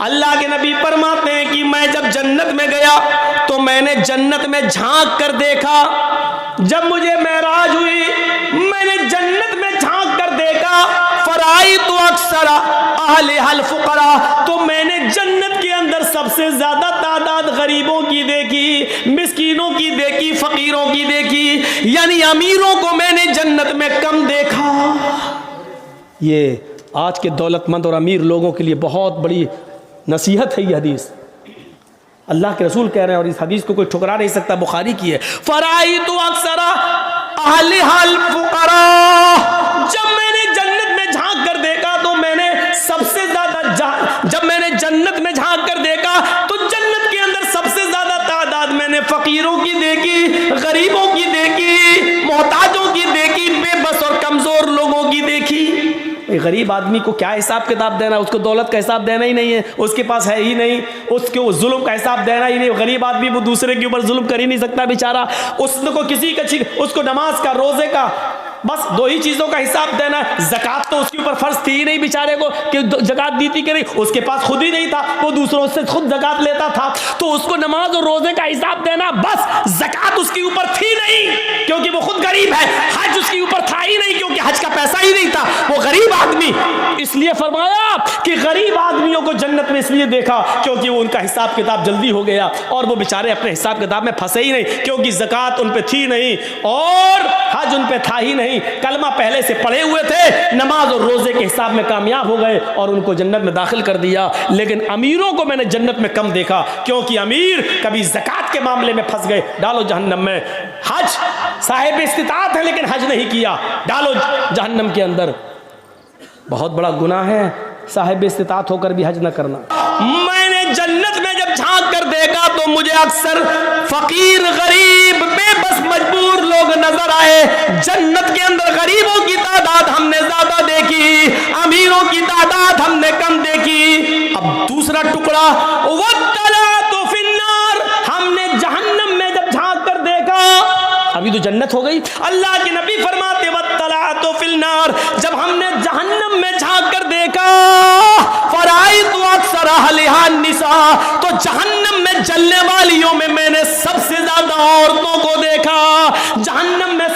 اللہ کے نبی فرماتے ہیں کہ میں جب جنت میں گیا تو میں نے جنت میں جھانک کر دیکھا. جب مجھے معراج ہوئی میں نے جنت میں جھانک کر دیکھا. فرائیت اکثر اہلھا الفقراء, تو میں نے جنت کے اندر سب سے زیادہ تعداد غریبوں کی دیکھی, مسکینوں کی دیکھی, فقیروں کی دیکھی, یعنی امیروں کو میں نے جنت میں کم دیکھا. یہ آج کے دولت مند اور امیر لوگوں کے لیے بہت بڑی نصیحت ہے یہ حدیث. اللہ کے رسول کہہ رہے ہیں اور اس حدیث کو کوئی ٹھکرا نہیں سکتا, بخاری کی ہے. فرائیت اکثر اہلھا الفقراء, جب میں نے جنت میں جھانک کر دیکھا تو میں نے سب سے زیادہ, جب میں نے جنت میں جھانک کر دیکھا تو جنت کے اندر سب سے زیادہ تعداد میں نے فقیروں کی دیکھی, غریبوں کی دیکھی, محتاجوں کی دیکھی, بے بس اور کمزور لوگوں کی دیکھی. غریب آدمی کو کیا حساب کتاب دینا, اس کو دولت کا حساب دینا ہی نہیں ہے, اس کے پاس ہے ہی نہیں, اس کو ظلم کا حساب دینا ہی نہیں. غریب آدمی وہ دوسرے کے اوپر ظلم کر ہی نہیں سکتا بیچارہ, اس کو کسی کا, اس کو نماز کا, روزے کا, بس دو ہی چیزوں کا حساب دینا ہے. زکوٰۃ تو اس کے اوپر فرض تھی ہی نہیں بیچارے کو کہ زکوٰۃ دی تھی کہ نہیں, اس کے پاس خود ہی نہیں تھا, وہ دوسروں سے خود زکوٰۃ لیتا تھا, تو اس کو نماز اور روزے کا حساب دینا. بس زکوٰۃ اس کے اوپر تھی نہیں کیونکہ وہ خود غریب ہے, حج اس کے اوپر تھا ہی نہیں کیونکہ حج کا پیسہ ہی نہیں تھا, وہ غریب آدمی. اس لیے فرمایا کہ غریب آدمیوں کو جنت میں اس لیے دیکھا کیونکہ وہ ان کا حساب کتاب جلدی ہو گیا اور وہ بیچارے اپنے حساب کتاب میں پھنسے ہی نہیں کیونکہ زکوٰۃ ان پہ تھی نہیں اور حج ان پہ تھا ہی نہیں. کلمہ پہلے سے پڑھے ہوئے تھے, نماز اور روزے کے حساب میں کامیاب ہو گئے اور ان کو جنت میں داخل کر دیا. لیکن امیروں کو میں نے جنت میں کم دیکھا کیونکہ امیر کبھی زکوٰۃ کے معاملے میں پھنس گئے, ڈالو جہنم میں. حج صاحب استطاعت ہے لیکن حج نہیں کیا, ڈالو جہنم کے اندر. بہت بڑا گناہ ہے صاحب استطاعت ہو کر بھی حج نہ کرنا. میں نے جنت میں جب جھانک کر دیکھا تو مجھے اکثر فقیر, غریب, بے بس, مجبور لوگ نظر آئے. جنت کے اندر غریبوں کی تعداد ہم نے زیادہ دیکھی, امیروں کی تعداد ہم نے کم دیکھی. اب دوسرا ٹکڑا, وَالطَّلَعْتُ فِي النَّارِ, ہم نے جہنم میں جب جھانک کر دیکھا, ابھی تو جنت ہو گئی. اللہ کے نبی فرماتے وَالطَّلَعْتُ فِي النَّارِ, جب ہم نے جہنم میں جھانک کر دیکھا, فرائیت اکثر اہلھا النساء, تو جہنم میں جلنے والیوں میں نے سب سے زیادہ عورتوں کو دیکھا. جہنم میں